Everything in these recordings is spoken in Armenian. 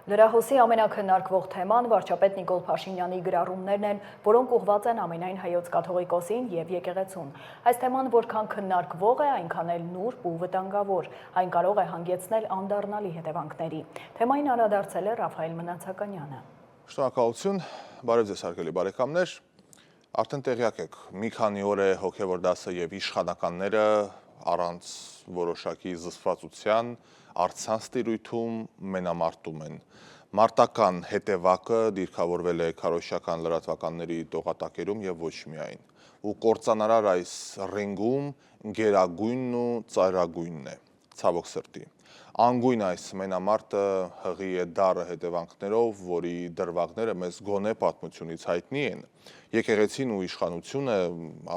Լրահոսի ամենակննարկվող թեման վարչապետ Նիկոլ Փաշինյանի գրառումներն են, որոնք ուղղված են ամենայն հայոց կաթողիկոսին և եկեղեցուն։ Այս թեման որքան քննարկվող է, այնքան էլ նուրբ ու վտանգավոր, այն կարող է հանգեցնել անդառնալի հետևանքների։ Թեմային անդրադարձել է Ռաֆայել Մնացականյանը։ Շնորհակալություն, բարև ձեզ հարգելի բարեկամներ։ Արդեն տեղյակ եք, մի քանի օր է հոգևոր դասը և իշխանականները առանց որոշակի զսպվածության առցանց տիրույթում մենամարտում են։ Մարտական հետևակը դիրքավորվել է քարոզչական լրատվականների տողատակերում և ոչ միայն։ Ու կործանարար այս ռինգում գերագույնն ու ծայրագույնն է, ցավոք սրտի։ Անգույն այս մենամարտը հղի է դառը հետևանքներով, որի դրվագները մեզ գոնե պատմությունից հայտնի են։ Եկեղեցին ու իշխանությունը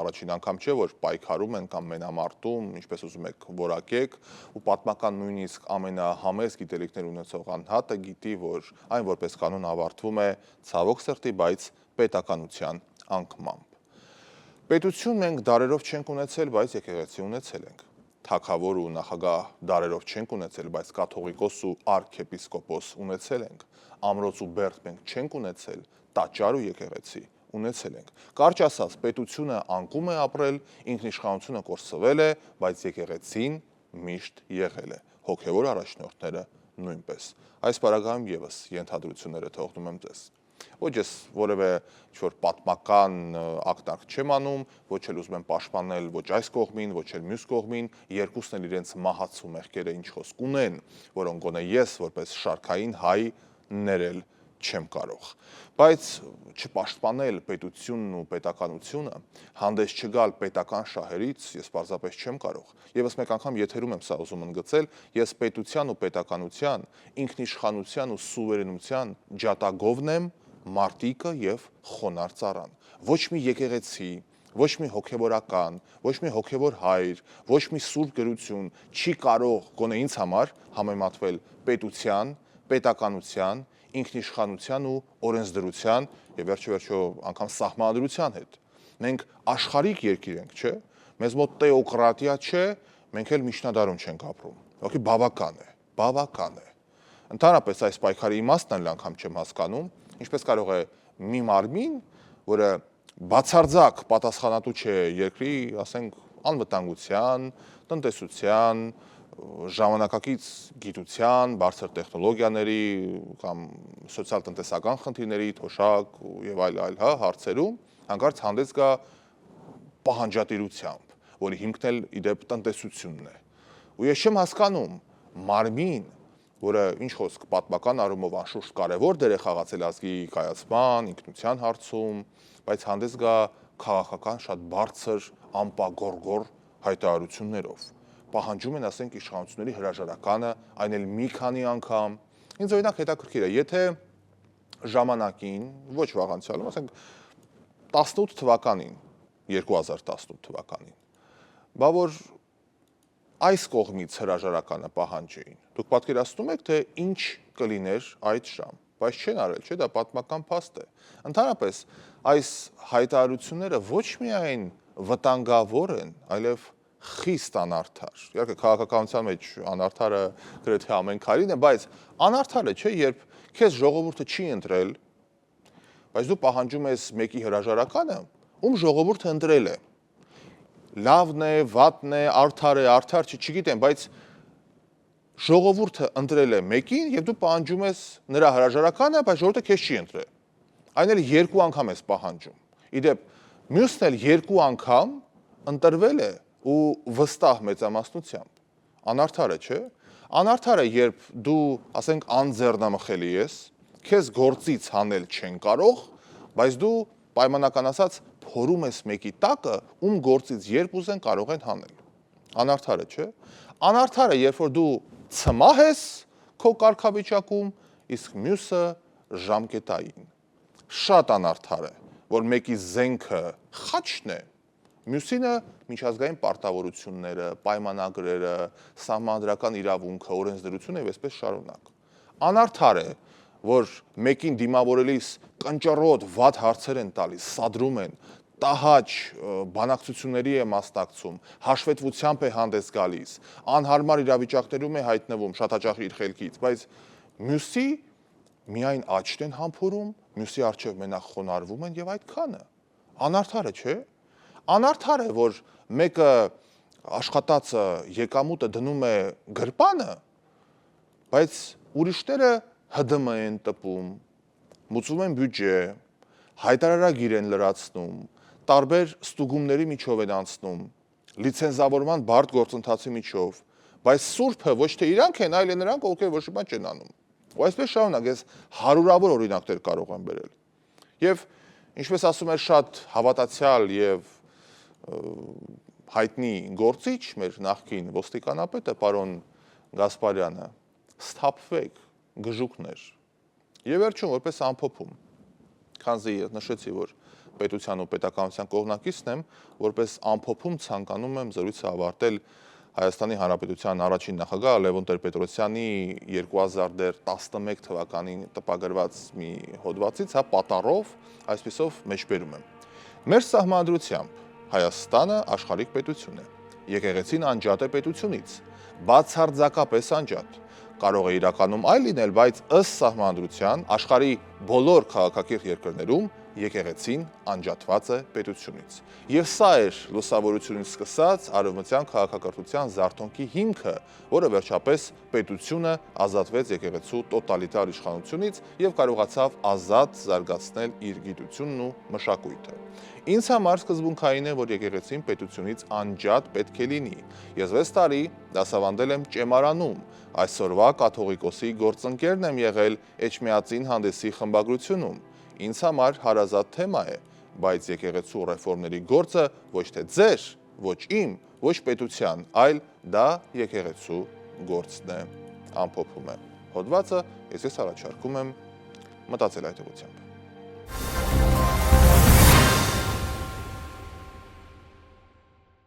առաջին անգամ չէ, որ պայքարում են կամ մենամարտում, ինչպես ուզում եք որակեք, ու պատմական նույնիսկ ամենահամեստ գիտելիքներ ունեցող անհատը գիտի, որ այն որպես կանոն ավարտվում է ցավոք սրտի, բայց պետականության անկմամբ։ Պետություն մենք դարերով չենք ունեցել, բայց եկեղեցի ունեցել ենք։ Թագավոր ու նախագահ դարերով չենք ունեցել, բայց կաթողիկոս ու արքեպիսկոպոս ունեցել ենք։ Ամրոց ու բերդ մենք չենք ունեցել, տաճար ու եկեղեցի ունեցել ենք։ Կարճ ասած, պետությունը անկում է ապրել, ինքնիշխանությունը կորսվել է, բայց եկեղեցին միշտ եղել է, հոգևոր առաջնորդները նույնպես։ Այս պարագայում եւս ենթադրությունները թողնում եմ ձեզ։ Ոչ ես որևէ ինչ-որ պատմական ակնարկ չեմ անում, ոչ էլ ուզում եմ պաշտպանել ոչ այս կողմին, ոչ էլ մյուս կողմին, երկուսն էլ իրենց մահացու մեղքերը ինչ խոսք ունեն, որոնք գոնե ես որպես շարքային հայ ներել չեմ կարող։ Բայց չպաշտպանել պետությունն ու պետականությունը, հանդես չգալ պետական շահերից ես պարզապես չեմ կարող։ Եվս մեկ անգամ եթերում եմ սա ուզում ընդգծել, ես պետության ու պետականության, ինքնիշխանության ու սուվերենության ջատագովն եմ, մարտիկը և խոնար ծառան։ Ոչ մի եկեղեցի, ոչ մի հոգևորական, ոչ մի հոգևոր հայր, ոչ մի սուրբ գրություն չի կարող գոնե ինձ համար համեմատվել պետության, պետականության, ինքնիշխանության ու օրենսդրության եւ վերջո անգամ սահմանադրության հետ։ Մենք աշխարհիկ երկիր ենք, չէ՞։ Մեզ մոտ տեոկրատիա չէ, մենք էլ միջնադարում չենք ապրում։ Ուղղակի բավական է։ Ընդհանրապես այս պայքարի իմաստն էլ անգամ չեմ հասկանում, ինչպես կարող է մի մարմին, որը բացարձակ պատասխանատու չէ երկրի, ասենք, անվտանգության, տնտեսության, ժամանակակից գիտության, բարձր տեխնոլոգիաների կամ սոցիալ-տնտեսական խնդիրների, թոշակ եւ այլ հարցերում հանկարծ հանդես գա պահանջատիրությամբ, որի հիմքն էլ իդեպ տնտեսությունն է։ Ու ես չեմ հասկանում մարմին, որը ինչ խոսք պատմական առումով անշուշտ կարևոր դեր է խաղացել ազգի կայացման, ինքնության հարցում, բայց հանդես գա քաղաքական շատ բարձր ամպագորգոր հայտարարություններով։ Պահանջում են, ասենք, իշխանությունների հրաժարականը, այն էլ մի քանի անգամ։ Ինձ օրինակ հետաքրքիր է, եթե ժամանակին, ոչ վաղ անցյալում, ասենք 18 թվականին, 2018 թվականին, բա որ այս կողմից հրաժարականը պահանջեին։ Դուք պատկերացնում եք, թե ինչ կլիներ այդ ժամ, բայց չեն արել, չէ՞, դա պատմական փաստ է։ Ընդհանրապես այս հայտարարությունները ոչ միայն վտանգավոր են, այլև խիստ անարդար։ Իհարկե քաղաքականության մեջ անարդարը գրեթե ամեն քայլին է, բայց անարդար է, չէ՞, երբ քեզ ժողովուրդը չի ընտրել, բայց դու պահանջում ես մեկի հրաժարականը, ում ժողովուրդը ընտրել է։ Լավն է, վատն է, արդար է, արդար չի, չգիտեմ, բայց ժողովուրդը ընտրել է մեկին եւ դու պահանջում ես նրա հրաժարականը, բայց ժողովուրդը քեզ չի ընտրել։ Այն էլ երկու անգամ ես պահանջում։ Իդեպ մյուսն էլ երկու անգամ ընտրվել է ու վստահ մեծամասնությամբ։ Անարդար է, չէ՞։ Անարդար է, երբ դու, ասենք, անձեռնամխելի ես, քեզ գործից հանել չեն կարող, բայց դու պայմանական ասած փորում ես մեկի տակը, ում գործից երբ ուզեն կարող են հանել։ Անարդար է, չէ՞։ Անարդար է, երբ որ դու ցմահ ես քո կարգավիճակում, իսկ մյուսը ժամկետային։ Շատ անարդար է, որ մեկի զենքը խաչն է, մյուսինը միջազգային պարտավորությունները, պայմանագրերը, սահմանադրական իրավունքը, օրենսդրությունը եւ այսպես շարունակ։ Անարդար է, որ մեկին դիմավորելիս կնճռոտ վատ հարցեր են տալիս, սադրում են, տահաճ բանակցությունների է մասնակցում, հաշվետվությամբ է հանդես գալիս, անհարմար իրավիճակներում է հայտնվում շատ հաճախ իր խելքից, բայց մյուսի միայն աչքն են համբուրում, մյուսի առջև մենակ խոնարհվում են եւ այդքանը։ Անարդար է, չէ՞։ Անարդար է, որ մեկը աշխատածը եկամուտը դնում է գրպանը, բայց ուրիշները ՀԴՄ են տպում, մուծում են բյուջե, հայտարարագիր են լրացնում, տարբեր ստուգումների միջով են անցնում, լիցենզավորման բարդ գործընթացի միջով, բայց սուրբը ոչ թե իրանք են, այլ նրանք, ովքեր ոչ մի բան չեն անում։ Ու այսպես շարունակ, ես հարյուրավոր օրինակներ կարող եմ բերել։ Եվ ինչպես ասում էր շատ հավատացյալ եւ հայտնի գործիչ մեր նախկին ոստիկանապետը պարոն Գասպարյանը, սթափվեք, գժուկներ։ Եվ վերջում որպես ամփոփում, քանզի նշեցի, որ պետության ու պետականության կողմնակիցն եմ, որպես ամփոփում ցանկանում եմ զրույցը ավարտել Հայաստանի Հանրապետության առաջին նախագահ Լևոն Տեր-Պետրոսյանի 2011 թվականին տպագրված մի հոդվածից, պատառով, այսպիսով մեջբերում եմ։ Մեր սահմանադրությամբ Հայաստանը աշխարհիկ պետություն է։ Եկեղեցին անջատ է պետությունից, բացարձակապես անջատ։ Կարող է իրականում այլ լինել, բայց ըստ սահմանադրության աշխարհի բոլոր քաղաքակիրթ երկրներում եկեղեցին անջատված է պետությունից։ Եվ սա էր լուսավորությունից սկսած արևմտյան քաղաքակրթության զարթոնքի հիմքը, որը վերջապես պետությունը ազատվեց եկեղեցու տոտալիտար իշխանությունից եւ կարողացավ ազատ զարգացնել իր գիտությունն ու մշակույթը։ Ինձ համար սկզբունքային է, որ եկեղեցին պետությունից անջատ պետք է լինի։ Ես 6 տարի դասավանդել եմ Ճեմարանում, այսօրվա կաթողիկոսի գործընկերն եմ եղել Էջմիածին հանդեսի խմբագրությունում։ Ինձ համար հարազատ թեմա է, բայց եկեղեցու ռեֆորմների գործը ոչ թե ձեր, ոչ իմ, ոչ պետության, այլ դա եկեղեցու գործն է, ամփոփում է հոդվածը, ես առաջարկում եմ մտածել այդ ուղղությամբ։